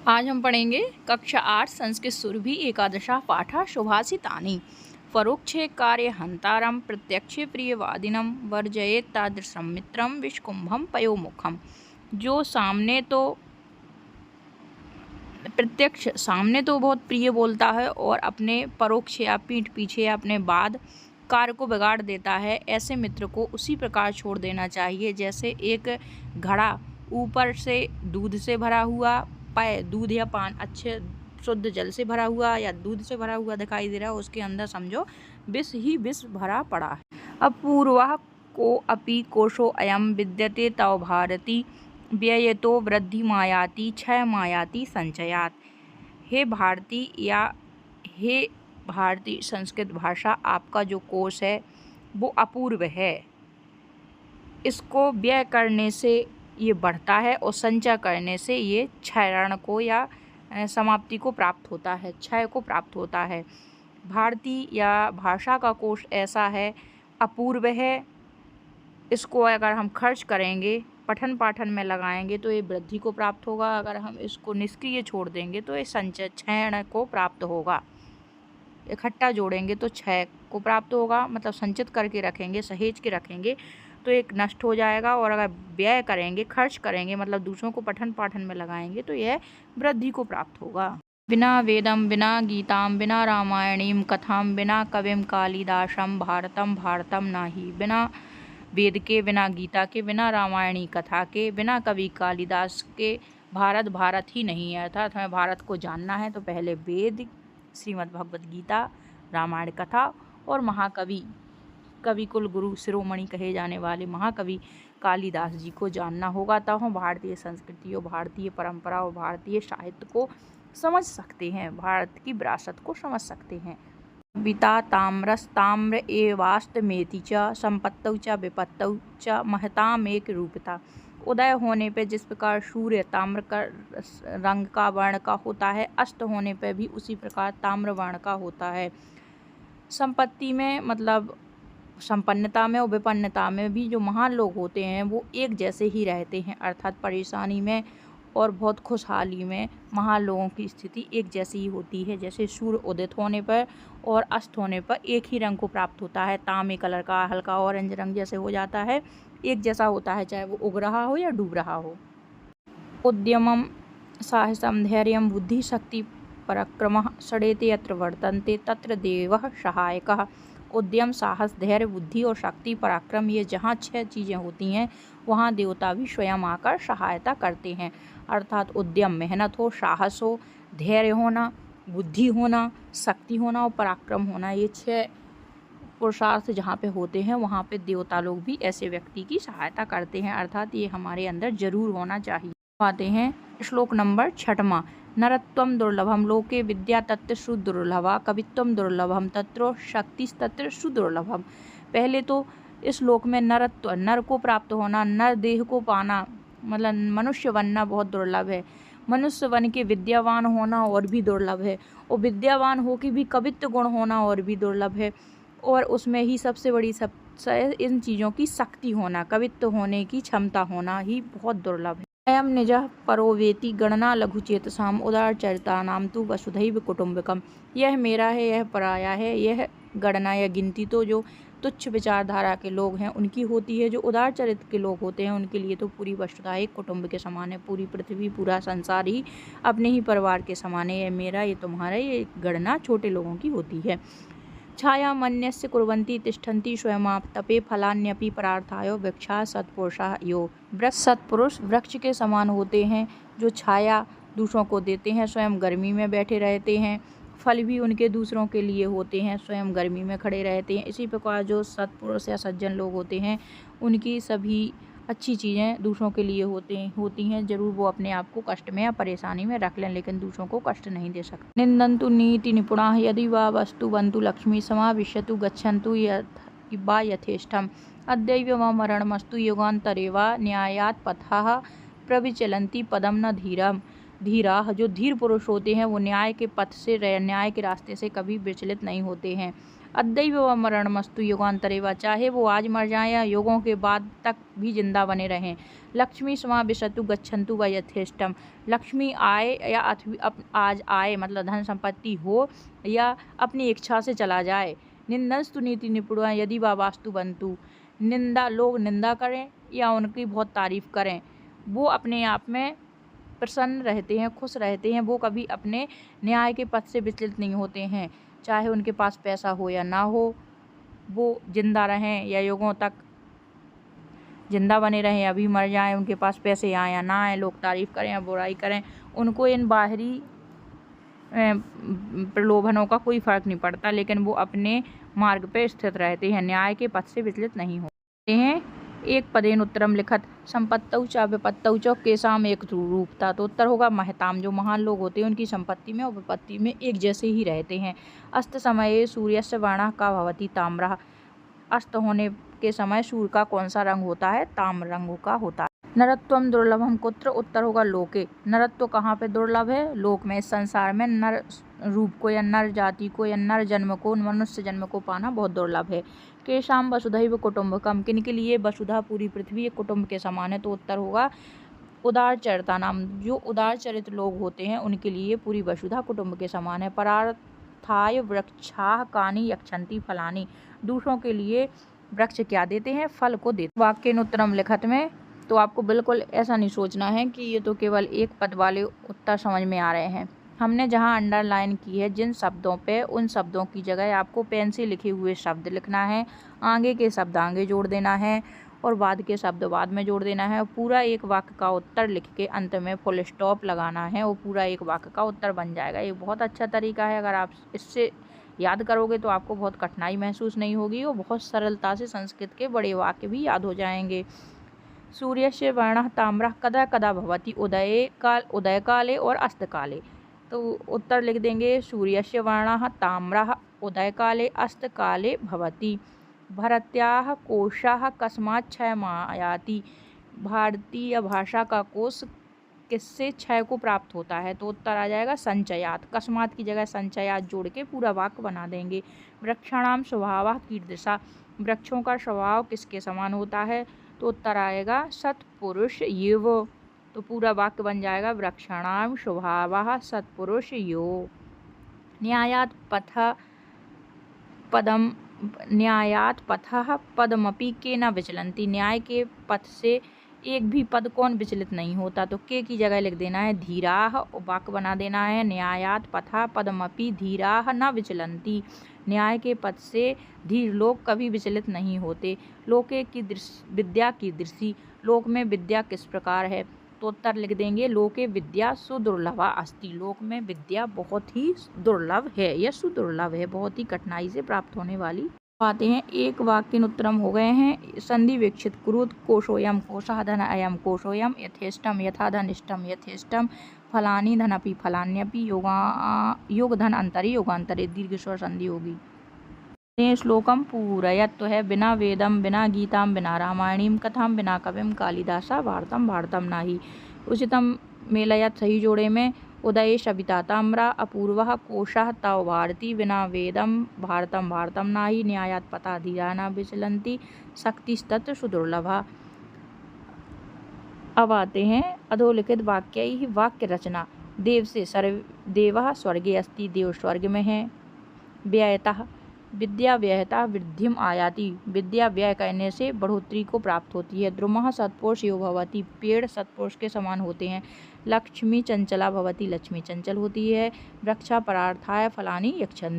आज हम पढ़ेंगे कक्षा 8 संस्कृत सुरभि एकादशा पाठा सुभाषितानि। परोक्षे कार्य हंतारम प्रत्यक्षे प्रियवादिनम वर्जयेत तादृशम मित्रम विष्कुंभम पयोमुखम। जो प्रत्यक्ष सामने तो बहुत प्रिय बोलता है और अपने परोक्ष या पीठ पीछे या अपने बाद कार्य को बिगाड़ देता है, ऐसे मित्र को उसी प्रकार छोड़ देना चाहिए जैसे एक घड़ा ऊपर से दूध से भरा हुआ दूध या पान अच्छे शुद्ध जल से भरा हुआ या दूध से भरा हुआ दिखाई दे रहा है, उसके अंदर समझो विष ही विष भरा पड़ा है। अपूर्वा को अपि कोशो अयम विद्यते तव भारती व्ययतो वृद्धि मायाति क्षय मायाति संचयात। हे भारती संस्कृत भाषा, आपका जो कोश है वो अपूर्व है। इसको व्यय करने से ये बढ़ता है और संचय करने से ये क्षयण को या समाप्ति को प्राप्त होता है, क्षय को प्राप्त होता है। भारती या भाषा का कोश ऐसा है, अपूर्व है। इसको अगर हम खर्च करेंगे, पठन पाठन में लगाएंगे तो ये वृद्धि को प्राप्त होगा। अगर हम इसको निष्क्रिय छोड़ देंगे तो ये संचय क्षयण को प्राप्त होगा। इकट्ठा जोड़ेंगे तो क्षय को प्राप्त होगा, मतलब संचित करके रखेंगे, सहेज के रखेंगे तो एक नष्ट हो जाएगा। और अगर व्यय करेंगे, खर्च करेंगे, मतलब दूसरों को पठन पाठन में लगाएंगे तो यह वृद्धि को प्राप्त होगा। बिना वेदम बिना गीताम बिना रामायणीम कथाम बिना कविम कालिदासम भारतम भारतम नाही। बिना वेद के, बिना गीता के, बिना रामायणी कथा के, बिना कवि कालिदास के भारत भारत ही नहीं है। अर्थात हमें भारत को जानना है तो पहले वेद, श्रीमद् भगवद गीता, रामायण कथा और महाकवि, कवि कुल गुरु शिरोमणि कहे जाने वाले महाकवि कालिदास जी को जानना होगा। तब हम भारतीय संस्कृति और भारतीय परंपरा और भारतीय साहित्य को समझ सकते हैं, भारत की विरासत को समझ सकते हैं। विता ताम्रस्ताम्र एवास्तमेति च संपत्तौ च विपत्तौ च महतामेक रूपता। उदय होने पे जिस प्रकार सूर्य ताम्र का रंग का वर्ण का होता है, अस्त होने पे भी उसी प्रकार ताम्र वर्ण का होता है। संपत्ति में मतलब संपन्नता में और विपन्नता में भी जो महान लोग होते हैं वो एक जैसे ही रहते हैं, अर्थात परेशानी में और बहुत खुशहाली में महान लोगों की स्थिति एक जैसी ही होती है। जैसे सूर्य उदित होने पर और अस्त होने पर एक ही रंग को प्राप्त होता है, तांबे कलर का हल्का ऑरेंज रंग जैसे हो जाता है, एक जैसा होता है चाहे वो उग रहा हो या डूब रहा हो। उद्यमम साहसम धैर्यम बुद्धि शक्ति पराक्रमः षडेते यत्र वर्तन्ते तत्र देवः सहायकः। उद्यम, साहस, धैर्य, बुद्धि और शक्ति पराक्रम, ये जहाँ 6 चीज़ें होती हैं वहाँ देवता भी स्वयं आकर सहायता करते हैं। अर्थात उद्यम मेहनत हो, साहस हो, धैर्य होना, बुद्धि होना, शक्ति होना और पराक्रम होना, ये 6 पुरुषार्थ जहाँ पे होते हैं वहाँ पे देवता लोग भी ऐसे व्यक्ति की सहायता करते हैं। अर्थात ये हमारे अंदर जरूर होना चाहिए। आते हैं श्लोक नंबर 6वां। नरत्वम दुर्लभम लोके विद्या तत्र सुदुर्लभा कवित्वम दुर्लभम तत्र शक्तिस्तत्र सुदुर्लभम। पहले तो इस श्लोक में नरत्व, नर को प्राप्त होना, नर देह को पाना, मतलब मनुष्य बनना बहुत दुर्लभ है। मनुष्य बन के विद्यावान होना और भी दुर्लभ है, और विद्यावान हो के भी कवित्व गुण होना और भी दुर्लभ है। और उसमें ही सबसे बड़ी इन चीज़ों की शक्ति होना, कवित्व होने की क्षमता होना ही बहुत दुर्लभ है। अयम निजः परो वेति गणना लघुचेतसाम उदारचरितानाम तु वसुधैव कुटुम्बकम। यह मेरा है, यह पराया है। यह गणना या गिनती तो जो तुच्छ विचारधारा के लोग हैं उनकी होती है, जो उदार चरित्र के लोग होते हैं उनके लिए तो पूरी वसुधा एक कुटुंब के समान है। पूरी पृथ्वी, पूरा संसार ही अपने ही परिवार के समान है। यह मेरा, ये तुम्हारा, ये गणना छोटे लोगों की होती है। छाया मन्यस्य कुर्वन्ति तिष्ठन्ति स्वयमाप तपे फलान्यपि परार्थायो वृक्षा सत्पुरुषा यो। वृक्ष सत्पुरुष वृक्ष के समान होते हैं जो छाया दूसरों को देते हैं, स्वयं गर्मी में बैठे रहते हैं। फल भी उनके दूसरों के लिए होते हैं, स्वयं गर्मी में खड़े रहते हैं। इसी प्रकार जो सत्पुरुष या सज्जन लोग होते हैं उनकी सभी अच्छी चीज़ें दूसरों के लिए होती हैं। जरूर वो अपने आप को कष्ट में या परेशानी में रख लें लेकिन दूसरों को कष्ट नहीं दे सकते। निंदन्तु नीति निपुणा यदि वा वस्तु बन्तु लक्ष्मी समाविशतु गच्छन्तु वा यथेष्टम। अद्यैव वा मरणमस्तु युगान्तरे वा न्यायात् पथः प्रविचलन्ति पदम न धीरम। धीरा, जो धीर पुरुष होते हैं वो न्याय के पथ से, न्याय के रास्ते से कभी विचलित नहीं होते हैं। अद्यैव व मरणमस्तु युगांतरे व, चाहे वो आज मर जाएं या युगों के बाद तक भी जिंदा बने रहें। लक्ष्मी समाविशतु गच्छन्तु व यथेष्टम, लक्ष्मी आए या आज आए मतलब धन संपत्ति हो या अपनी इच्छा से चला जाए। निंदस्तु नीति निपुणा यदि वा वास्तु बंतु, लोग निंदा करें या उनकी बहुत तारीफ करें, वो अपने आप में प्रसन्न रहते हैं, खुश रहते हैं। वो कभी अपने न्याय के पथ से विचलित नहीं होते हैं। चाहे उनके पास पैसा हो या ना हो, वो जिंदा रहें या युगों तक जिंदा बने रहें, अभी मर जाएं, उनके पास पैसे आए या ना आए, लोग तारीफ करें या बुराई करें, उनको इन बाहरी प्रलोभनों का कोई फर्क नहीं पड़ता, लेकिन वो अपने मार्ग पे स्थित रहते हैं, न्याय के पथ से विचलित नहीं होते हैं। एक पदेन उत्तरम लिखत संपत्तौ च विपत्तौ च केसाम एक रूपता, तो उत्तर होगा महताम, जो महान लोग होते हैं उनकी संपत्ति में और विपत्ति में एक जैसे ही रहते हैं। अस्त समये सूर्यस्य वर्णः का भवति ताम्रः, अस्त होने के समय सूर्य का कौन सा रंग होता है? ताम्र रंग का होता है। नरत्वम दुर्लभम कुत्र, उत्तर होगा लोके, नरत्व कहाँ पे दुर्लभ है? लोक में। इस संसार में नर रूप को या नर जाति को या नर जन्म को, मनुष्य जन्म को पाना बहुत दुर्लभ है। केशाम वसुधैव कुटुम्बकम, किन के लिए वसुधा पूरी पृथ्वी एक कुटुंब के समान है, तो उत्तर होगा उदार चरिता नाम, जो उदार चरित्र लोग होते हैं उनके लिए पूरी वसुधा कुटुंब के समान है। परार्थाय वृक्षाः कानि यक्षन्ति फलानि, दूसरों के लिए वृक्ष क्या देते हैं? फल को देते। वाक्येन उत्तरम लिखत में तो आपको बिल्कुल ऐसा नहीं सोचना है कि ये तो केवल एक पद वाले उत्तर समझ में आ रहे हैं। हमने जहाँ अंडरलाइन की है जिन शब्दों पे, उन शब्दों की जगह आपको पेन से लिखे हुए शब्द लिखना है, आगे के शब्द आगे जोड़ देना है और बाद के शब्द बाद में जोड़ देना है, और पूरा एक वाक्य का उत्तर लिख के अंत में फुल स्टॉप लगाना है और पूरा एक वाक्य का उत्तर बन जाएगा। ये बहुत अच्छा तरीका है, अगर आप इससे याद करोगे तो आपको बहुत कठिनाई महसूस नहीं होगी और बहुत सरलता से संस्कृत के बड़े वाक्य भी याद हो जाएंगे। सूर्यस्य वर्णः ताम्रः कदा कदा भवति, उदय काले और अस्त काले, तो उत्तर लिख देंगे सूर्यस्य वर्णः ताम्रः उदय काले अस्त काले भवति। भरत्याः कोशः कस्मात् क्षयमायाति, भारतीय भाषा का कोश किससे क्षय को प्राप्त होता है, तो उत्तर आ जाएगा संचयात। कस्मात की जगह संचयात जोड़ के पूरा वाक्य बना देंगे। वृक्षाणाम स्वभावः कीदृशः, वृक्षों का स्वभाव किसके समान होता है, तो उत्तर आएगा सत्पुरुष युव, तो पूरा वाक्य बन जाएगा वृक्षाणाम स्वभावः सत्पुरुष यो। न्यायात् पथः पदमपि के न विचलन्ति, न्याय के पथ से एक भी पद कौन विचलित नहीं होता, तो के की जगह लिख देना है धीराः, वाक्य बना देना है न्यायात् पथः पदमपि धीराः न विचलन्ति, न्याय के पथ से धीर लोग कभी विचलित नहीं होते। लोके की विद्या की दृष्टि, लोक में विद्या किस प्रकार है, तो उत्तर लिख देंगे लोके विद्या सुदुर्लभा अस्ति, लोक में विद्या बहुत ही दुर्लभ है या सुदुर्लभ है, बहुत ही कठिनाई से प्राप्त होने वाली आते हैं। एक वाक्य उत्तरम हो गए हैं। संधि विकसित कुरुत कोशोयम कोशः धन अयम कोशोयम यथेष्टम यथा धनिष्टम यथेष्टम फलानि धनपि फलान्यपि योग धन अंतरे योगांतरे दीर्घ स्वर संधि होगी। श्लोकम पूरयत, तो है बिना वेदम बिना गीताम बिना रामायणीम कथाम बिना कविम कालिदासा भारतम भारतम नाही। उचितम मेलयत सही जोड़े में उदय सविता ताम्रा अपूर्वः कोशः तव भारती बिना वेदम भारतम भारतम नाही न्यायात् पथा धीरा न विचलन्ति शक्तिस्तत्र सुदुर्लभा। अब आते हैं अधोलिखित वाक्य ही वाक्य रचना। देव से देवः स्वर्गे अस्ति, देव स्वर्ग में है। व्ययतः विद्या व्ययता वृद्धिम आयाति, विद्या व्यय करने से बढ़ोतरी को प्राप्त होती है। द्रुमः सत्पुरुष यो भवति, पेड़ सत्पुरुष के समान होते हैं। लक्ष्मी चंचला भवति, लक्ष्मी चंचल होती है। वृक्षा परार्थाय फलानि यक्षन्ति,